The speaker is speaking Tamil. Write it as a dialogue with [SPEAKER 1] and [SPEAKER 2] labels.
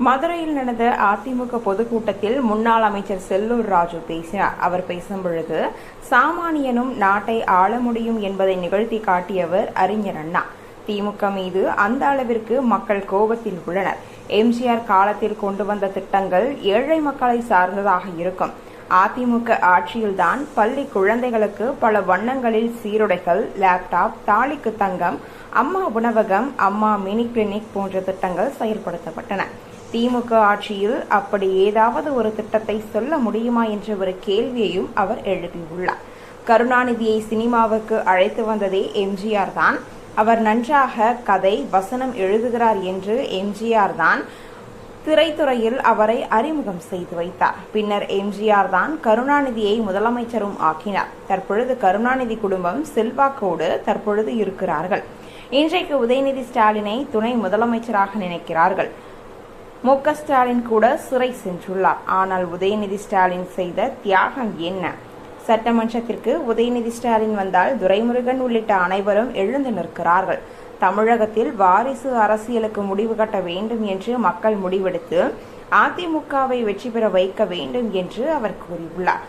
[SPEAKER 1] மதுரையில் நடந்த அதிமுக பொதுக்கூட்டத்தில் முன்னாள் அமைச்சர் செல்லூர் ராஜு பேசினார். அவர் பேசும்பொழுது, சாமானியனும் நாட்டை ஆள முடியும் என்பதை நிகழ்த்தி காட்டியவர் அறிஞர் அண்ணா. திமுக மீது அந்த அளவிற்கு மக்கள் கோபத்தில் உள்ளனர். எம்ஜிஆர் காலத்தில் கொண்டு வந்த திட்டங்கள் ஏழை மக்களை சார்ந்ததாக இருக்கும். அதிமுக ஆட்சியில்தான் பள்ளி குழந்தைகளுக்கு பல வண்ணங்களில் சீருடைகள், லேப்டாப், தாலிக்கு தங்கம், அம்மா உணவகம், அம்மா மினி கிளினிக் போன்ற திட்டங்கள் செயல்படுத்தப்பட்டன. திமுக ஆட்சியில் அப்படி ஏதாவது ஒரு திட்டத்தை சொல்ல முடியுமா என்ற ஒரு கேள்வியையும் அவர் எழுப்பியுள்ளார். கருணாநிதியை சினிமாவுக்கு அழைத்து வந்ததே எம்ஜிஆர் தான். அவர் நன்றாக கதை, வசனம் எழுதுகிறார் என்று எம்ஜிஆர் தான் திரைத்துறையில் அவரை அறிமுகம் செய்து வைத்தார். பின்னர் எம்ஜிஆர் தான் கருணாநிதியை முதலமைச்சரும் ஆக்கினார். தற்பொழுது கருணாநிதி குடும்பம் செல்வாக்கோடு தற்பொழுது இருக்கிறார்கள். இன்றைக்கு உதயநிதி ஸ்டாலினை துணை முதலமைச்சராக நினைக்கிறார்கள். மு.க. ஸ்டாலின் கூட சிறை சென்றுள்ளார். ஆனால் உதயநிதி ஸ்டாலின் செய்த தியாகம் என்ன? சட்டமன்றத்திற்கு உதயநிதி ஸ்டாலின் வந்தால் துரைமுருகன் உள்ளிட்ட அனைவரும் எழுந்து நிற்கிறார்கள். தமிழகத்தில் வாரிசு அரசியலுக்கு முடிவு கட்ட வேண்டும் என்று மக்கள் முடிவெடுத்து அதிமுகவை வெற்றி பெற வைக்க வேண்டும் என்று அவர் கூறியுள்ளார்.